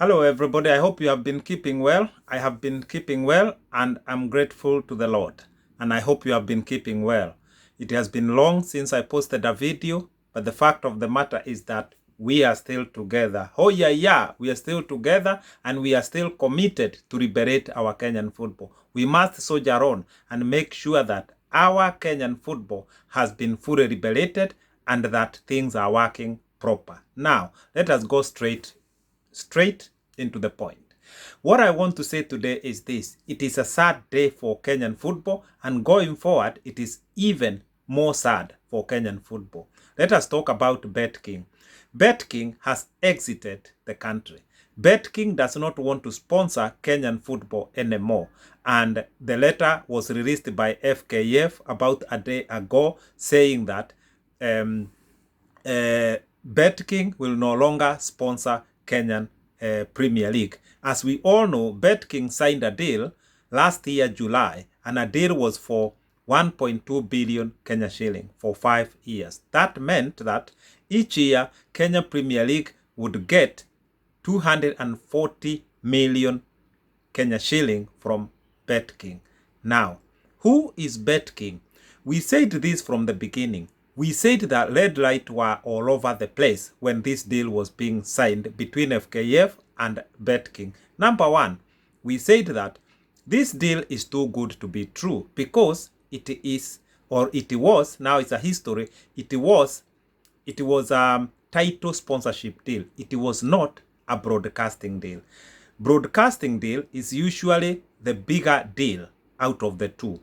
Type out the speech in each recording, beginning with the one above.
Hello, everybody. I hope you have been keeping well. I have been keeping well, and I'm grateful to the Lord. And I hope you have been keeping well. It has been long since I posted a video, but the fact of the matter is that we are still together. Oh, yeah, we are still together, and we are still committed to liberate our Kenyan football. We must soldier on and make sure that our Kenyan football has been fully liberated and that things are working proper. Now, let us go straight into the point. What I want to say today is this. It is a sad day for Kenyan football, and going forward, it is even more sad for Kenyan football. Let us talk about Betking. Betking has exited the country. Betking does not want to sponsor Kenyan football anymore. And the letter was released by FKF about a day ago saying that Betking will no longer sponsor Kenyan Premier League. As we all know, Betking signed a deal last year, July, and a deal was for 1.2 billion Kenya shilling for 5 years. That meant that each year, Kenya Premier League would get 240 million Kenya shilling from Betking. Now, who is Betking? We said this from the beginning. We said that red lights were all over the place when this deal was being signed between FKF and Betking. Number one, we said that this deal is too good to be true because it is, or it was, now it's a history, it was a title sponsorship deal. It was not a broadcasting deal. Broadcasting deal is usually the bigger deal out of the two.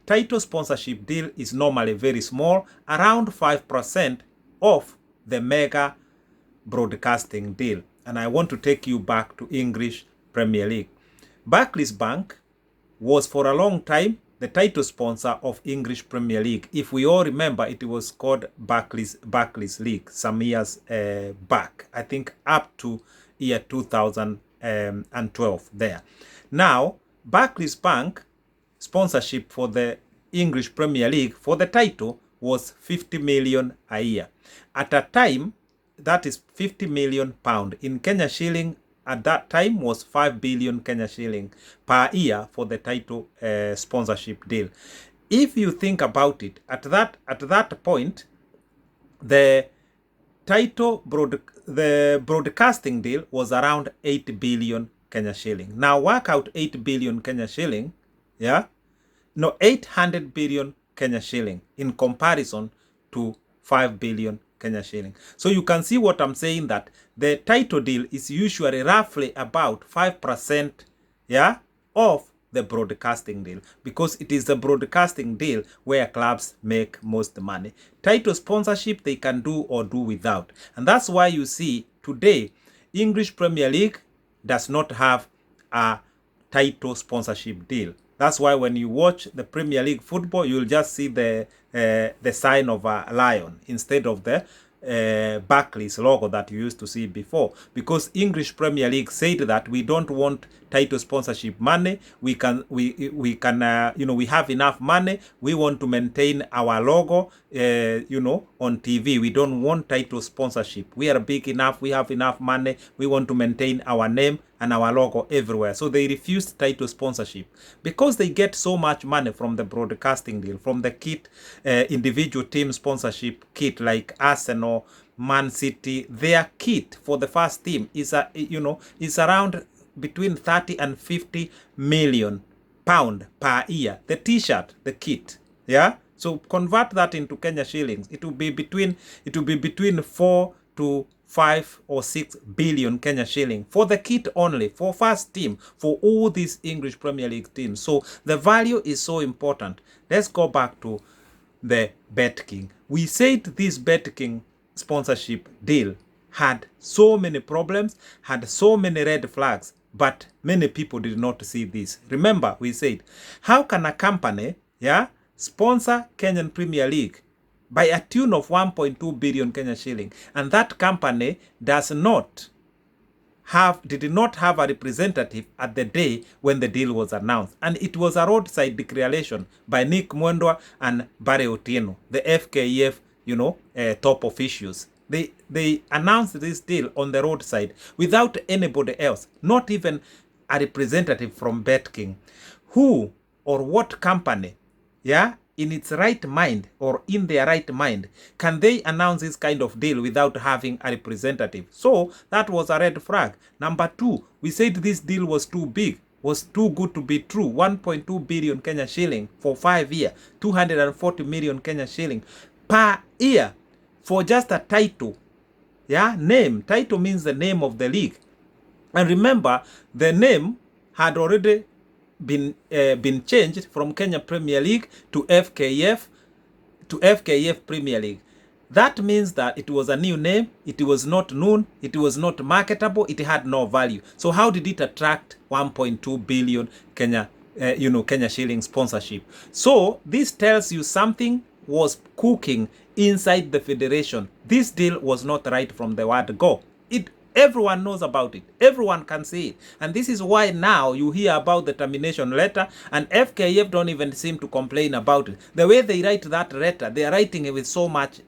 Title sponsorship deal is normally very small, around 5% of the mega broadcasting deal. And I want to take you back to English Premier League. Backless Bank was for a long time the title sponsor of English Premier League. If we all remember, it was called Backless League some years back. I think up to year 2012 there. Now, Backless Bank sponsorship for the English Premier League for the title was 50 million a year. At a time, that is 50 million pound. In Kenya shilling, at that time was 5 billion Kenya shilling per year for the title sponsorship deal. If you think about it, at that point, the broadcasting deal was around 8 billion Kenya shilling. Now work out 8 billion Kenya shilling, yeah? No, 800 billion Kenya shilling in comparison to 5 billion Kenya shilling. So you can see what I'm saying, that the title deal is usually roughly about 5%, yeah, of the broadcasting deal, because it is the broadcasting deal where clubs make most money. Title sponsorship they can do or do without. And that's why you see today English Premier League does not have a title sponsorship deal. That's why when you watch the Premier League football, you'll just see the sign of a lion instead of the Barclays logo that you used to see before, because English Premier League said that we don't want title sponsorship money. We have enough money. We want to maintain our logo, on TV. We don't want title sponsorship. We are big enough. We have enough money. We want to maintain our name and our logo everywhere. So they refused title sponsorship because they get so much money from the broadcasting deal, from the kit, individual team sponsorship kit like Arsenal, Man City. Their kit for the first team is around between 30 and 50 million pound per year. The t-shirt, the kit, yeah. So convert that into Kenya shillings. It will be between 4 to 5 or 6 billion Kenya shilling for the kit only, for first team, for all these English Premier League teams. So the value is so important. Let's go back to the Betking. We said this Betking sponsorship deal had so many problems, had so many red flags, but many people did not see this. Remember, we said, how can a company, yeah, sponsor Kenyan Premier League by a tune of 1.2 billion Kenya shilling, and that company did not have a representative at the day when the deal was announced? And it was a roadside declaration by Nick Mwendwa and Barry Otieno, the FKF, top officials. They announced this deal on the roadside without anybody else, not even a representative from Betking. Who or what company, yeah, in its right mind or in their right mind, can they announce this kind of deal without having a representative? So that was a red flag. Number two, we said this deal was too big, was too good to be true. 1.2 billion Kenya shilling for 5 years, 240 million Kenya shilling per year for just a title. Yeah, name. Title means the name of the league. And remember, the name had already been changed from Kenya Premier League to FKF Premier League. That means that it was a new name, it was not known, it was not marketable, it had no value. So how did it attract 1.2 billion Kenya Kenya shilling sponsorship? So this tells you something was cooking inside the federation. This deal was not right from the word go. Everyone knows about it. Everyone can see it. And this is why now you hear about the termination letter, and FKF don't even seem to complain about it. The way they write that letter, they are writing it with so much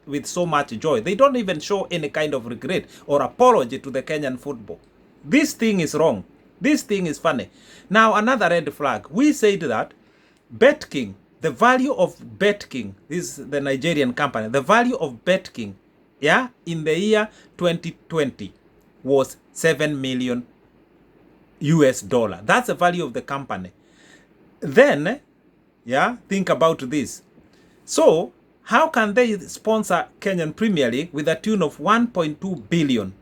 joy. They don't even show any kind of regret or apology to the Kenyan football. This thing is wrong. This thing is funny. Now, another red flag. We said that Betking, the value of Betking, this is the Nigerian company, the value of Betking, yeah, in the year 2020 was $7 million US. That's the value of the company. Then, yeah, think about this. So, how can they sponsor Kenyan Premier League with a tune of 1.2 billion,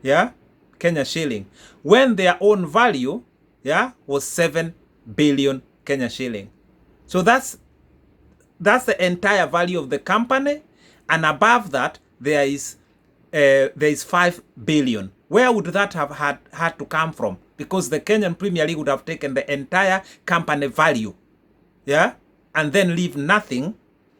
yeah, Kenya shilling, when their own value, yeah, was 7 billion Kenya shilling? So that's the entire value of the company, and above that there is 5 billion. Where would that have had to come from? Because the Kenyan Premier League would have taken the entire company value, yeah, and then leave nothing,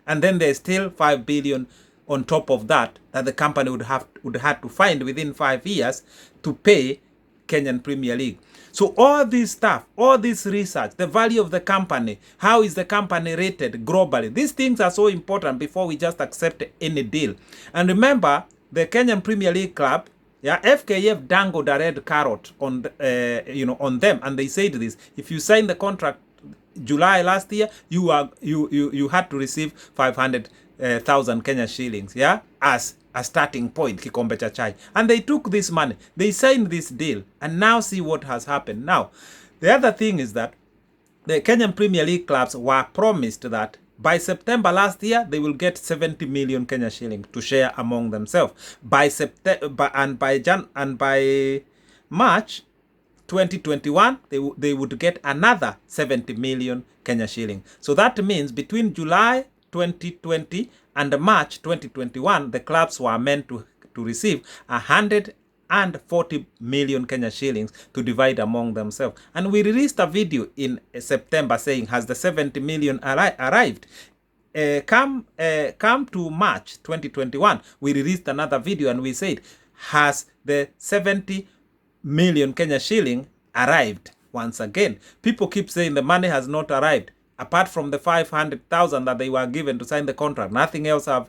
and then there's still 5 billion on top of that the company would have to find within 5 years to pay Kenyan Premier League. So all this stuff, all this research, the value of the company, how is the company rated globally, these things are so important before we just accept any deal. And remember, the Kenyan Premier League club, yeah, FKF dangled a red carrot on on them, and they said this: if you sign the contract July last year, you had to receive 500,000 Kenya shillings, yeah, as a starting point, kikombe cha chai. And they took this money, they signed this deal, and now see what has happened. Now, the other thing is that the Kenyan Premier League clubs were promised that by September last year, they will get 70 million Kenya shillings to share among themselves. By March 2021, they would get another 70 million Kenya shilling. So that means between July 2020 and March 2021, the clubs were meant to receive 140 million Kenya shillings to divide among themselves. And we released a video in September saying, has the 70 million arrived? Come to March 2021, we released another video and we said, has the 70 million Kenya shilling arrived? Once again, people keep saying the money has not arrived. Apart from the 500,000 that they were given to sign the contract, nothing else had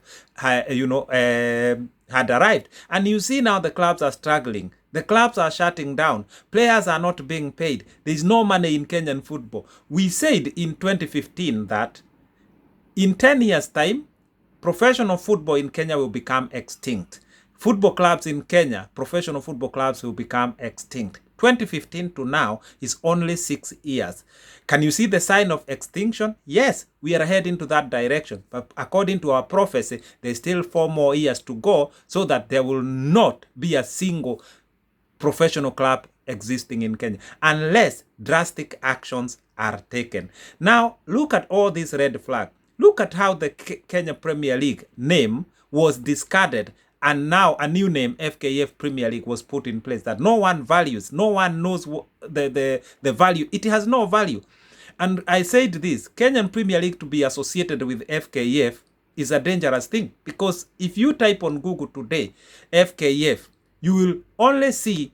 arrived. And you see now the clubs are struggling. The clubs are shutting down. Players are not being paid. There is no money in Kenyan football. We said in 2015 that in 10 years' time, professional football in Kenya will become extinct. Football clubs in Kenya, professional football clubs will become extinct. 2015 to now is only 6 years. Can you see the sign of extinction? Yes, we are heading to that direction. But according to our prophecy, there's still 4 more years to go so that there will not be a single professional club existing in Kenya unless drastic actions are taken. Now, look at all these red flags. Look at how the Kenya Premier League name was discarded, and now a new name, FKF Premier League, was put in place that no one values. No one knows the value. It has no value. And I said this, Kenyan Premier League to be associated with FKF is a dangerous thing, because if you type on Google today, FKF, you will only see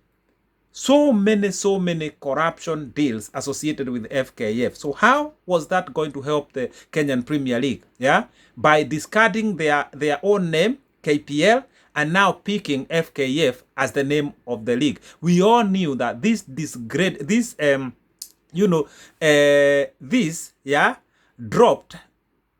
so many corruption deals associated with FKF. So how was that going to help the Kenyan Premier League? Yeah, by discarding their own name, KPL, and now picking FKF as the name of the league. We all knew that this dropped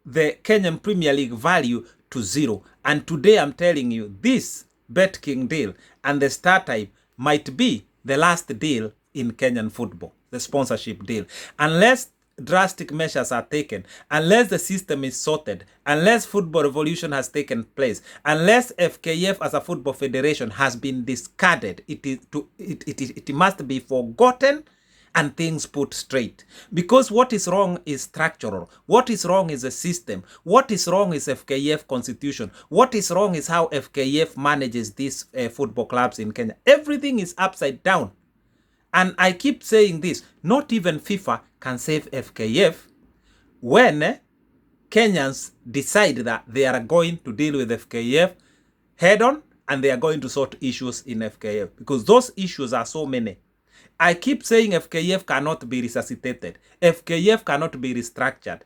the Kenyan Premier League value to 0. And today I'm telling you, this Betking deal and the start time might be the last deal in Kenyan football, the sponsorship deal. Unless drastic measures are taken, unless the system is sorted, unless football revolution has taken place, unless FKF as a football federation has been discarded, it must be forgotten and things put straight. Because what is wrong is structural. What is wrong is a system. What is wrong is FKF constitution. What is wrong is how FKF manages these football clubs in Kenya. Everything is upside down. And I keep saying this, not even FIFA can save FKF when Kenyans decide that they are going to deal with FKF head on and they are going to sort issues in FKF, because those issues are so many. I keep saying FKF cannot be resuscitated. FKF cannot be restructured.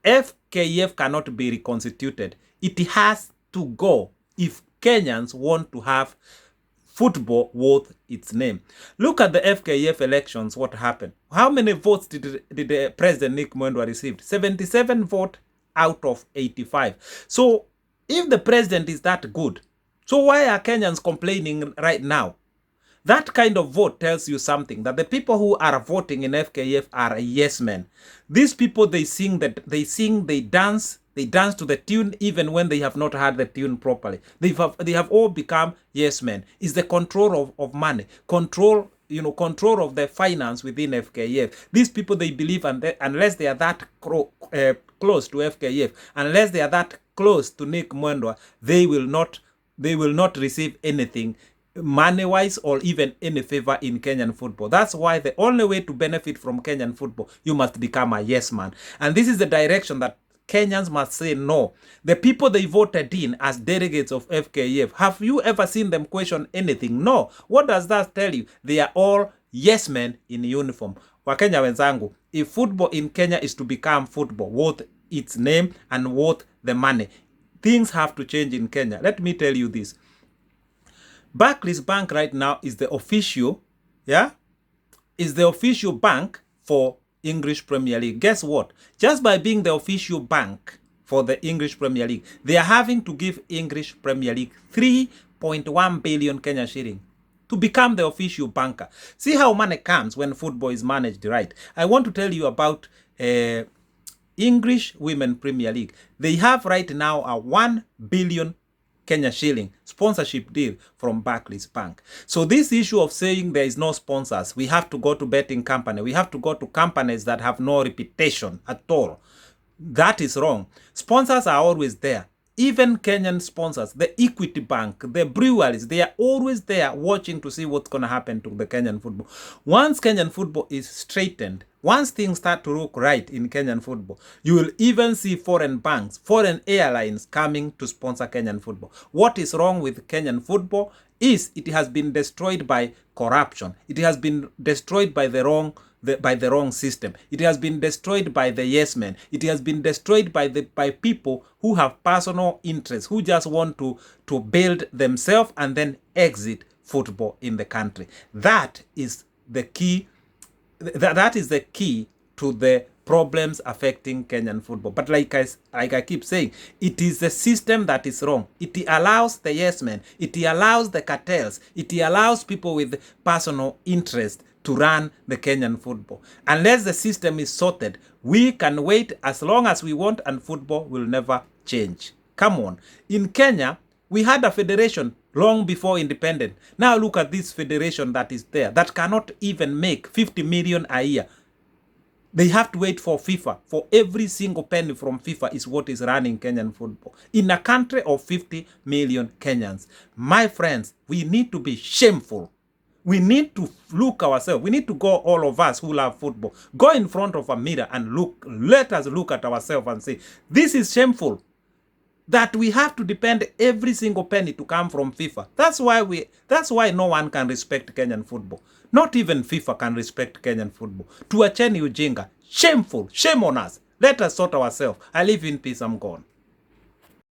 FKF cannot be reconstituted. It has to go if Kenyans want to have football worth its name. Look at the FKF elections, what happened. How many votes did President Nick Mwendwa receive? 77 votes out of 85. So if the president is that good, so why are Kenyans complaining right now? That kind of vote tells you something, that the people who are voting in FKF are yes men. These people, they sing, they dance to the tune even when they have not heard the tune properly. They have all become yes men. It's the control of money, control of the finance within FKF. These people, they believe, unless they are that close to FKF, unless they are that close to Nick Mwendwa, they will not receive anything money-wise or even any favor in Kenyan football. That's why the only way to benefit from Kenyan football, you must become a yes man. And this is the direction that Kenyans must say no. The people they voted in as delegates of FKF, have you ever seen them question anything? No. What does that tell you? They are all yes men in uniform. Wakenya wenzangu, if football in Kenya is to become football worth its name and worth the money, things have to change in Kenya. Let me tell you this. Backless Bank right now is the official, bank for English Premier League. Guess what? Just by being the official bank for the English Premier League, they are having to give English Premier League 3.1 billion Kenya shilling to become the official banker. See how money comes when football is managed right. I want to tell you about English Women Premier League. They have right now a 1 billion Kenya shilling sponsorship deal from Backless Bank. So this issue of saying there is no sponsors, we have to go to betting company, we have to go to companies that have no reputation at all, that is wrong. Sponsors are always there. Even Kenyan sponsors, the Equity Bank, the breweries, they are always there watching to see what's going to happen to the Kenyan football. Once Kenyan football is straightened, once things start to look right in Kenyan football, you will even see foreign banks, foreign airlines coming to sponsor Kenyan football. What is wrong with Kenyan football is it has been destroyed by corruption. It has been destroyed by the wrong system. It has been destroyed by the yes men. It has been destroyed by people who have personal interests, who just want to build themselves and then exit football in the country. That is the key. That is the key to the problems affecting Kenyan football. But like I keep saying, it is the system that is wrong. It allows the yes men, it allows the cartels, it allows people with personal interest to run the Kenyan football. Unless the system is sorted, we can wait as long as we want and football will never change. Come on. In Kenya, we had a federation long before independence. Now look at this federation that is there that cannot even make 50 million a year. They have to wait for FIFA. For every single penny from FIFA is what is running Kenyan football. In a country of 50 million Kenyans. My friends, we need to be shameful. We need to look ourselves. We need to go, all of us who love football, go in front of a mirror and look. Let us look at ourselves and say, this is shameful. That we have to depend every single penny to come from FIFA. That's why no one can respect Kenyan football. Not even FIFA can respect Kenyan football. Tuacheni ujinga. Shameful. Shame on us. Let us sort ourselves. I live in peace. I'm gone.